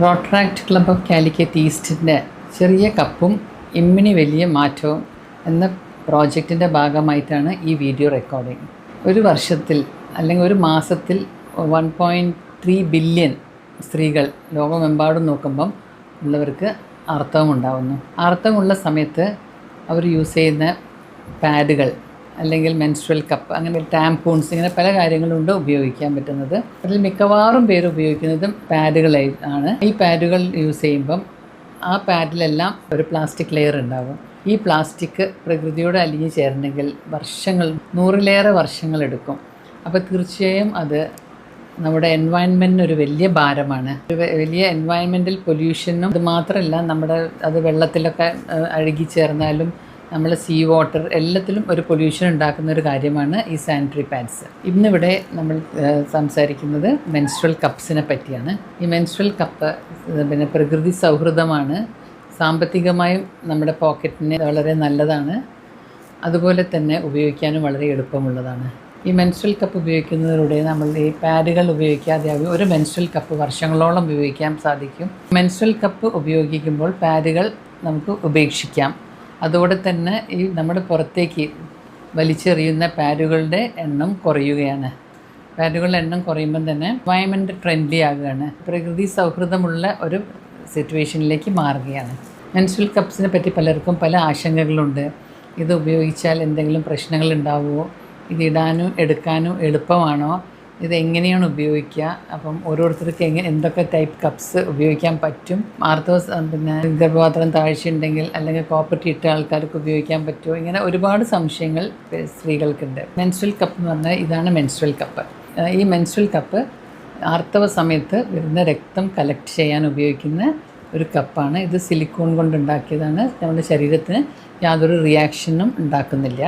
റോട്ടറാക്ട് club of Calicut ഈസ്റ്റിൻ്റെ ചെറിയ കപ്പും ഇമ്മിണി വലിയ മാറ്റവും എന്ന പ്രോജക്റ്റിൻ്റെ ഭാഗമായിട്ടാണ് ഈ വീഡിയോ റെക്കോർഡിങ്. ഒരു വർഷത്തിൽ അല്ലെങ്കിൽ ഒരു മാസത്തിൽ 1.3 ബില്യൺ സ്ത്രീകൾ ലോകമെമ്പാടും നോക്കുമ്പം ഉള്ളവർക്ക് ആർത്തവമുണ്ടാകുന്നു. ആർത്തവമുള്ള സമയത്ത് അവർ യൂസ് ചെയ്യുന്ന പാഡുകൾ അല്ലെങ്കിൽ മെൻസ്ട്രൽ കപ്പ്, അങ്ങനെ ടാംപൂൺസ്, ഇങ്ങനെ പല കാര്യങ്ങളുണ്ട് ഉപയോഗിക്കാൻ പറ്റുന്നത്. അതിൽ മിക്കവാറും പേര് ഉപയോഗിക്കുന്നതും പാഡുകളായി ആണ്. ഈ പാഡുകൾ യൂസ് ചെയ്യുമ്പം ആ പാഡിലെല്ലാം ഒരു പ്ലാസ്റ്റിക് ലെയർ ഉണ്ടാകും. ഈ പ്ലാസ്റ്റിക് പ്രകൃതിയോട് അലിഞ്ഞു ചേരണമെങ്കിൽ വർഷങ്ങൾ, 100-ലേറെ വർഷങ്ങളെടുക്കും. അപ്പോൾ തീർച്ചയായും അത് നമ്മുടെ എൻവയൺമെൻറ്റിന് ഒരു വലിയ ഭാരമാണ്. ഒരു വലിയ എൻവയൺമെൻറ്റൽ പൊല്യൂഷനും അത് മാത്രമല്ല, അത് വെള്ളത്തിലൊക്കെ അഴുകിച്ചേർന്നാലും നമ്മൾ സീ വാട്ടർ എല്ലാത്തിലും ഒരു പൊല്യൂഷൻ ഉണ്ടാക്കുന്ന ഒരു കാര്യമാണ് ഈ സാനിറ്ററി പാഡ്സ്. ഇന്നിവിടെ നമ്മൾ സംസാരിക്കുന്നത് മെൻസ്ട്രൽ കപ്സിനെ പറ്റിയാണ്. ഈ മെൻസ്ട്രൽ കപ്പ് പിന്നെ പ്രകൃതി സൗഹൃദമാണ്, സാമ്പത്തികമായും നമ്മുടെ പോക്കറ്റിന് വളരെ നല്ലതാണ്, അതുപോലെ തന്നെ ഉപയോഗിക്കാനും വളരെ എളുപ്പമുള്ളതാണ്. ഈ മെൻസ്ട്രൽ കപ്പ് ഉപയോഗിക്കുന്നതിലൂടെ നമ്മൾ ഈ പാഡുകൾ ഉപയോഗിക്കാതെ ഒരു മെൻസ്ട്രൽ കപ്പ് വർഷങ്ങളോളം ഉപയോഗിക്കാൻ സാധിക്കും. മെൻസ്ട്രൽ കപ്പ് ഉപയോഗിക്കുമ്പോൾ പാഡുകൾ നമുക്ക് ഉപേക്ഷിക്കാം. അതോടെ തന്നെ ഈ നമ്മുടെ പുറത്തേക്ക് വലിച്ചെറിയുന്ന പാഡുകളുടെ എണ്ണം കുറയുകയാണ്. പാഡുകളുടെ എണ്ണം കുറയുമ്പം തന്നെ എൻവയൺമെൻറ്റ് ഫ്രണ്ട്ലി ആകുകയാണ്, പ്രകൃതി സൗഹൃദമുള്ള ഒരു സിറ്റുവേഷനിലേക്ക് മാറുകയാണ്. മെൻസ്ട്രൽ കപ്സിനെ പറ്റി പലർക്കും പല ആശങ്കകളുണ്ട്. ഇത് ഉപയോഗിച്ചാൽ എന്തെങ്കിലും പ്രശ്നങ്ങൾ ഉണ്ടാവുമോ, ഇത് ഇടാനും എടുക്കാനും എളുപ്പമാണോ, ഇത് എങ്ങനെയാണ് ഉപയോഗിക്കുക, അപ്പം ഓരോരുത്തർക്ക് എന്തൊക്കെ ടൈപ്പ് കപ്സ് ഉപയോഗിക്കാൻ പറ്റും, പിന്നെ ഗർഭപാത്രം താഴ്ചയുണ്ടെങ്കിൽ അല്ലെങ്കിൽ കോപ്പർട്ടി ഇട്ട ആൾക്കാർക്ക് ഉപയോഗിക്കാൻ പറ്റുമോ, ഇങ്ങനെ ഒരുപാട് സംശയങ്ങൾ സ്ത്രീകൾക്കുണ്ട്. മെൻസ്ട്രൽ കപ്പ് എന്ന് പറഞ്ഞാൽ ഇതാണ് മെൻസ്ട്രൽ കപ്പ്. ഈ മെൻസ്ട്രൽ കപ്പ് ആർത്തവ സമയത്ത് വരുന്ന രക്തം കളക്ട് ചെയ്യാൻ ഉപയോഗിക്കുന്ന ഒരു കപ്പാണ്. ഇത് സിലിക്കോൺ കൊണ്ടുണ്ടാക്കിയതാണ്. നമ്മുടെ ശരീരത്തിന് യാതൊരു റിയാക്ഷനും ഉണ്ടാക്കുന്നില്ല.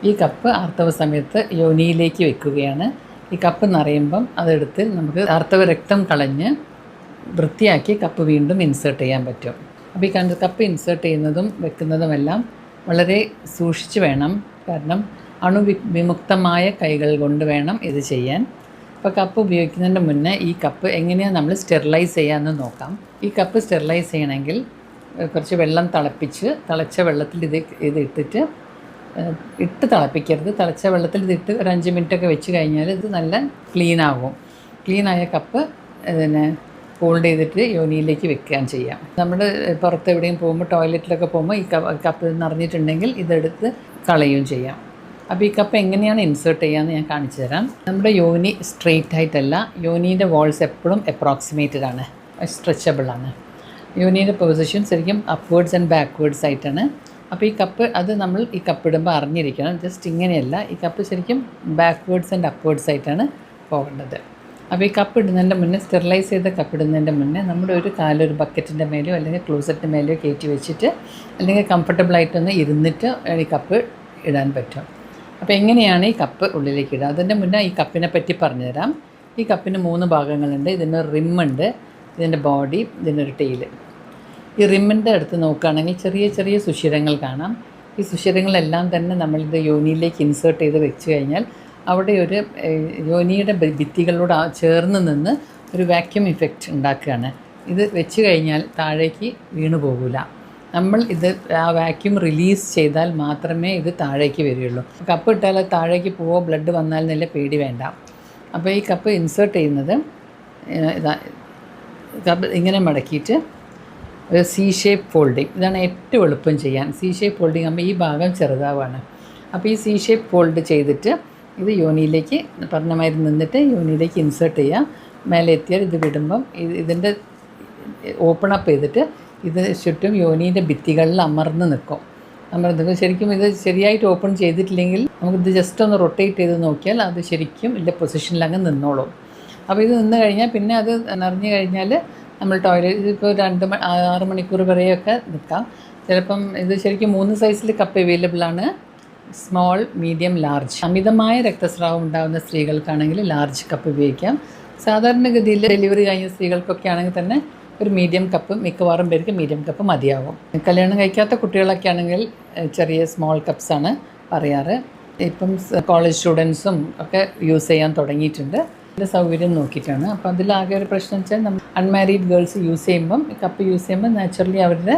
ഈ കപ്പ് ആർത്തവ സമയത്ത് യോനിയിലേക്ക് വെക്കുകയാണ്. ഈ കപ്പ് നിറയുമ്പം അതെടുത്ത് നമുക്ക് ആർത്തവ രക്തം കളഞ്ഞ് വൃത്തിയാക്കി കപ്പ് വീണ്ടും ഇൻസേർട്ട് ചെയ്യാൻ പറ്റും. അപ്പോൾ ഈ കപ്പ് ഇൻസേർട്ട് ചെയ്യുന്നതും വെക്കുന്നതുമെല്ലാം വളരെ സൂക്ഷിച്ച് വേണം, കാരണം അണുവിമുക്തമായ കൈകൾ കൊണ്ട് വേണം ഇത് ചെയ്യാൻ. അപ്പോൾ കപ്പ് ഉപയോഗിക്കുന്നതിൻ്റെ മുന്നേ ഈ കപ്പ് എങ്ങനെയാണ് നമ്മൾ സ്റ്റെറിലൈസ് ചെയ്യാമെന്ന് നോക്കാം. ഈ കപ്പ് സ്റ്റെറിലൈസ് ചെയ്യണമെങ്കിൽ കുറച്ച് വെള്ളം തിളച്ച വെള്ളത്തിൽ ഇത് ഇട്ട് തിളപ്പിക്കരുത്. തിളച്ച വെള്ളത്തിൽ ഇതിട്ട് ഒരു 5 മിനിറ്റൊക്കെ വെച്ച് കഴിഞ്ഞാൽ ഇത് നല്ല ക്ലീനാകും. ക്ലീനായ കപ്പ് ഇതിനെ ഫോൾഡ് ചെയ്തിട്ട് യോനിയിലേക്ക് വെക്കുകയും ചെയ്യാം. നമ്മൾ പുറത്ത് എവിടെയും പോകുമ്പോൾ, ടോയ്ലറ്റിലൊക്കെ പോകുമ്പോൾ ഈ കപ്പ് നിറഞ്ഞിട്ടുണ്ടെങ്കിൽ ഇതെടുത്ത് കളയുകയും ചെയ്യാം. അപ്പോൾ ഈ കപ്പ് എങ്ങനെയാണ് ഇൻസേർട്ട് ചെയ്യാമെന്ന് ഞാൻ കാണിച്ചു തരാം. നമ്മുടെ യോനി സ്ട്രെയിറ്റ് ആയിട്ടല്ല, യോനീൻ്റെ വാൾസ് എപ്പോഴും അപ്രോക്സിമേറ്റഡ് ആണ്, സ്ട്രെച്ചബിളാണ്. യോനീൻ്റെ പൊസിഷൻ ശരിക്കും അപ്വേർഡ്സ് ആൻഡ് ബാക്ക്വേർഡ്സ് ആയിട്ടാണ്. അപ്പോൾ ഈ കപ്പ് നമ്മൾ ഈ കപ്പ് ഇടുമ്പോൾ അറിഞ്ഞിരിക്കണം, ജസ്റ്റ് ഇങ്ങനെയല്ല. ഈ കപ്പ് ശരിക്കും ബാക്ക്വേർഡ്സ് ആൻഡ് അപ്വേർഡ്സ് ആയിട്ടാണ് പോകേണ്ടത്. അപ്പോൾ ഈ കപ്പ് ഇടുന്നതിൻ്റെ മുന്നേ, സ്റ്റെറിലൈസ് ചെയ്ത കപ്പ് ഇടുന്നതിൻ്റെ മുന്നേ നമ്മുടെ ഒരു കാലൊരു ബക്കറ്റിൻ്റെ മേലെയോ അല്ലെങ്കിൽ ക്ലോസറ്റിൻ്റെ മേലെയോ കയറ്റി വെച്ചിട്ട് അല്ലെങ്കിൽ കംഫർട്ടബിളായിട്ടൊന്ന് ഇരുന്നിട്ട് ഈ കപ്പ് ഇടാൻ പറ്റും. അപ്പോൾ എങ്ങനെയാണ് ഈ കപ്പ് ഉള്ളിലേക്ക് ഇടുക? അതിൻ്റെ മുന്നേ ഈ കപ്പിനെ പറ്റി പറഞ്ഞുതരാം. ഈ കപ്പിന് 3 ഭാഗങ്ങളുണ്ട്. ഇതിനൊരു റിമ്മുണ്ട്, ഇതിൻ്റെ ബോഡി, ഇതിനൊരു ടെയില്. ഈ റിമ്മിൻ്റെ അടുത്ത് നോക്കുകയാണെങ്കിൽ ചെറിയ ചെറിയ സുഷിരങ്ങൾ കാണാം. ഈ സുഷിരങ്ങളെല്ലാം തന്നെ നമ്മളിത് യോനിയിലേക്ക് ഇൻസേർട്ട് ചെയ്ത് വെച്ച് കഴിഞ്ഞാൽ അവിടെ ഒരു യോനിയുടെ ഭിത്തികളോട് ചേർന്ന് നിന്ന് ഒരു വാക്യൂം ഇഫക്റ്റ് ഉണ്ടാക്കുകയാണ്. ഇത് വെച്ച് കഴിഞ്ഞാൽ താഴേക്ക് വീണു പോകില്ല. നമ്മൾ ആ വാക്യൂം റിലീസ് ചെയ്താൽ മാത്രമേ ഇത് താഴേക്ക് വരികയുള്ളൂ. കപ്പ് ഇട്ടാൽ താഴേക്ക് പോവോ ബ്ലഡ് വന്നാൽ നല്ല പേടി വേണ്ട. അപ്പോൾ ഈ കപ്പ് ഇൻസേർട്ട് ചെയ്യുന്നത് കപ്പ് ഇങ്ങനെ മടക്കിയിട്ട് ഒരു സി ഷേപ്പ് ഫോൾഡിങ്, ഇതാണ് ഏറ്റവും എളുപ്പം ചെയ്യാൻ. സി ഷേപ്പ് ഫോൾഡിങ് ആകുമ്പോൾ ഈ ഭാഗം ചെറുതാവാണ്. അപ്പോൾ ഈ സി ഷേപ്പ് ഫോൾഡ് ചെയ്തിട്ട് ഇത് യോനിയിലേക്ക് പറഞ്ഞമാതിരി നിന്നിട്ട് യോനിയിലേക്ക് ഇൻസേർട്ട് ചെയ്യാം. മേലെ എത്തിയാൽ ഇത് വിടുമ്പം ഇതിൻ്റെ ഓപ്പൺ അപ്പ് ചെയ്തിട്ട് ഇത് ചുറ്റും യോനീൻ്റെ ഭിത്തികളിൽ അമർന്ന് നിൽക്കും. ശരിക്കും ഇത് ശരിയായിട്ട് ഓപ്പൺ ചെയ്തിട്ടില്ലെങ്കിൽ നമുക്കിത് ജസ്റ്റ് ഒന്ന് റൊട്ടേറ്റ് ചെയ്ത് നോക്കിയാൽ അത് ശരിക്കും ഇതിൻ്റെ പൊസിഷനിൽ അങ്ങ് നിന്നോളും. അപ്പോൾ ഇത് നിന്ന് കഴിഞ്ഞാൽ പിന്നെ അത് നിറഞ്ഞു കഴിഞ്ഞാൽ നമ്മൾ ടോയ്ലറ്റ് ഇതിപ്പോൾ 6 മണിക്കൂർ വരെയൊക്കെ നിൽക്കാം. ചിലപ്പം ഇത് ശരിക്കും 3 സൈസിൽ കപ്പ് അവൈലബിളാണ്, സ്മോൾ, മീഡിയം, ലാർജ്. അമിതമായ രക്തസ്രാവം ഉണ്ടാകുന്ന സ്ത്രീകൾക്കാണെങ്കിൽ ലാർജ് കപ്പ് ഉപയോഗിക്കാം. സാധാരണഗതിയിൽ ഡെലിവറി കഴിഞ്ഞ സ്ത്രീകൾക്കൊക്കെ ആണെങ്കിൽ തന്നെ ഒരു മീഡിയം കപ്പ്, മിക്കവാറും പേർക്ക് മീഡിയം കപ്പ് മതിയാവും. കല്യാണം കഴിക്കാത്ത കുട്ടികളൊക്കെ ആണെങ്കിൽ ചെറിയ സ്മോൾ കപ്സാണ് പറയാറ്. ഇപ്പം കോളേജ് സ്റ്റുഡൻസും ഒക്കെ യൂസ് ചെയ്യാൻ തുടങ്ങിയിട്ടുണ്ട്. അതിൻ്റെ സൗകര്യം നോക്കിയിട്ടാണ്. അപ്പോൾ അതിലാകെ ഒരു പ്രശ്നം വെച്ചാൽ നമ്മൾ അൺമാരീഡ് ഗേൾസ് യൂസ് ചെയ്യുമ്പം കപ്പ് യൂസ് ചെയ്യുമ്പോൾ നാച്ചുറലി അവരുടെ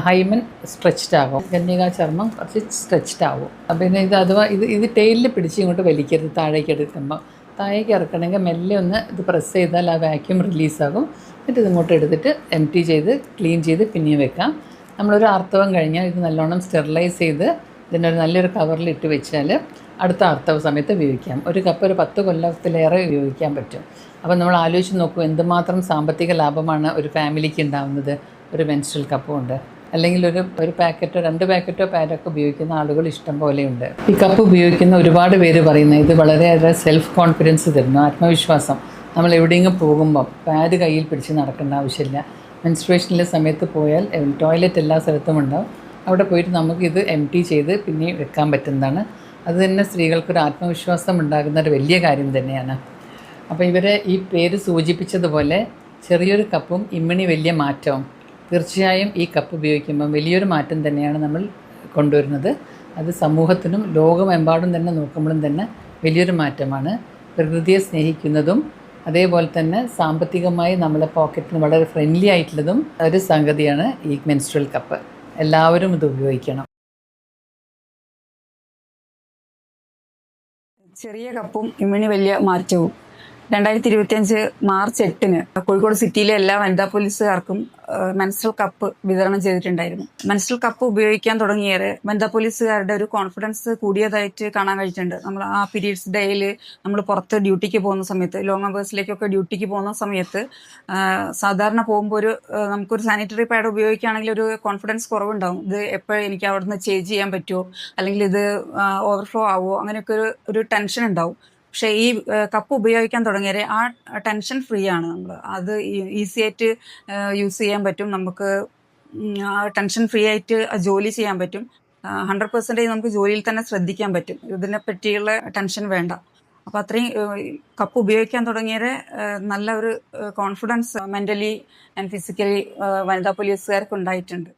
ഹൈമൻ സ്ട്രെച്ച്ഡ് ആകും, ഗന്യകാ ചർമ്മം കുറച്ച് സ്ട്രെച്ച്ഡ് ആവും. പിന്നെ ഇത് അഥവാ ഇത് ടെയിലിൽ പിടിച്ച് ഇങ്ങോട്ട് വലിക്കരുത്. താഴേക്ക് എടുക്കുമ്പോൾ താഴേക്ക് ഇറക്കണമെങ്കിൽ മെല്ലെ ഒന്ന് ഇത് പ്രസ് ചെയ്താൽ ആ വാക്യൂം റിലീസാകും. എന്നിട്ട് ഇതിങ്ങോട്ട് എടുത്തിട്ട് എംപ്റ്റി ചെയ്ത് ക്ലീൻ ചെയ്ത് പിന്നെയും വെക്കാം. നമ്മളൊരു ആർത്തവം കഴിഞ്ഞാൽ ഇത് നല്ലോണം സ്റ്റെറിലൈസ് ചെയ്ത് ഇതിനൊരു നല്ലൊരു കവറിൽ ഇട്ട് വെച്ചാൽ അടുത്ത ആർത്തവ സമയത്ത് ഉപയോഗിക്കാം. ഒരു കപ്പ് ഒരു 10 കൊല്ലത്തിലേറെ ഉപയോഗിക്കാൻ പറ്റും. അപ്പോൾ നമ്മൾ ആലോചിച്ച് നോക്കൂ, എന്തുമാത്രം സാമ്പത്തിക ലാഭമാണ് ഒരു ഫാമിലിക്ക് ഉണ്ടാകുന്നത് ഒരു മെൻസ്ട്രൽ കപ്പ് കൊണ്ട്. അല്ലെങ്കിൽ ഒരു പാക്കറ്റോ 2 പാക്കറ്റോ പാഡൊക്കെ ഉപയോഗിക്കുന്ന ആളുകൾ ഇഷ്ടം പോലെയുണ്ട്. ഈ കപ്പ് ഉപയോഗിക്കുന്ന ഒരുപാട് പേര് പറയുന്നത് ഇത് വളരെയേറെ സെൽഫ് കോൺഫിഡൻസ് തരുന്നു, ആത്മവിശ്വാസം. നമ്മൾ എവിടെയെങ്കിലും പോകുമ്പം പാഡ് കയ്യിൽ പിടിച്ച് നടക്കേണ്ട ആവശ്യമില്ല. മെൻസ്ട്രുവേഷനിലെ സമയത്ത് പോയാൽ ടോയ്ലറ്റ് എല്ലാ സ്ഥലത്തും ഉണ്ടാവും. അവിടെ പോയിട്ട് നമുക്കിത് എംപ്റ്റി ചെയ്ത് പിന്നെ വെക്കാൻ പറ്റുന്നതാണ്. അത് തന്നെ സ്ത്രീകൾക്കൊരു ആത്മവിശ്വാസം ഉണ്ടാകുന്ന ഒരു വലിയ കാര്യം തന്നെയാണ്. അപ്പോൾ ഇവരെ ഈ പേര് സൂചിപ്പിച്ചതുപോലെ ചെറിയൊരു കപ്പും ഇമ്മിണി വലിയ മാറ്റവും. തീർച്ചയായും ഈ കപ്പ് ഉപയോഗിക്കുമ്പം വലിയൊരു മാറ്റം തന്നെയാണ് നമ്മൾ കൊണ്ടുവരുന്നത്. അത് സമൂഹത്തിനും ലോകമെമ്പാടും തന്നെ നോക്കുമ്പോഴും തന്നെ വലിയൊരു മാറ്റമാണ്. പ്രകൃതിയെ സ്നേഹിക്കുന്നതും അതേപോലെ തന്നെ സാമ്പത്തികമായി നമ്മളെ പോക്കറ്റിന് വളരെ ഫ്രണ്ട്ലി ആയിട്ടുള്ളതും ഒരു സംഗതിയാണ് ഈ മെൻസ്ട്രൽ കപ്പ്. എല്ലാവരും ഇത് ഉപയോഗിക്കണം. ചെറിയ കപ്പും ഇമ്മിണി വലിയ മാറ്റവും 2025 മാർച്ച് 8-ന് കോഴിക്കോട് സിറ്റിയിലെ എല്ലാ വനിതാ പോലീസുകാർക്കും മെൻസ്ട്രൽ കപ്പ് വിതരണം ചെയ്തിട്ടുണ്ടായിരുന്നു. മെൻസ്ട്രൽ കപ്പ് ഉപയോഗിക്കാൻ തുടങ്ങിയേറെ വനിതാ പോലീസുകാരുടെ ഒരു കോൺഫിഡൻസ് കൂടിയതായിട്ട് കാണാൻ കഴിച്ചിട്ടുണ്ട്. നമ്മൾ ആ പീരീഡ്സ് ഡേയിൽ നമ്മൾ പുറത്ത് ഡ്യൂട്ടിക്ക് പോകുന്ന സമയത്ത്, ലോങ് അവേഴ്സിലേക്കൊക്കെ ഡ്യൂട്ടിക്ക് പോകുന്ന സമയത്ത് സാധാരണ പോകുമ്പോൾ നമുക്കൊരു സാനിറ്ററി പാഡ് ഉപയോഗിക്കുകയാണെങ്കിൽ ഒരു കോൺഫിഡൻസ് കുറവുണ്ടാവും. ഇത് എപ്പോഴും എനിക്ക് അവിടുന്ന് ചേഞ്ച് ചെയ്യാൻ പറ്റുമോ, അല്ലെങ്കിൽ ഇത് ഓവർഫ്ലോ ആവുമോ, അങ്ങനെയൊക്കെ ഒരു ടെൻഷൻ ഉണ്ടാവും. പക്ഷേ ഈ കപ്പ് ഉപയോഗിക്കാൻ തുടങ്ങിയാൽ ആ ടെൻഷൻ ഫ്രീ ആണ്. നമ്മൾ അത് ഈസി ആയിട്ട് യൂസ് ചെയ്യാൻ പറ്റും. നമുക്ക് ആ ടെൻഷൻ ഫ്രീ ആയിട്ട് ജോലി ചെയ്യാൻ പറ്റും. 100% നമുക്ക് ജോലിയിൽ തന്നെ ശ്രദ്ധിക്കാൻ പറ്റും. ഇതിനെ പറ്റിയുള്ള ടെൻഷൻ വേണ്ട. അപ്പോൾ അത്രയും കപ്പ് ഉപയോഗിക്കാൻ തുടങ്ങിയാൽ നല്ല ഒരു കോൺഫിഡൻസ് മെൻ്റലി ആൻഡ് ഫിസിക്കലി വനിതാ പോലീസുകാർക്ക് ഉണ്ടായിട്ടുണ്ട്.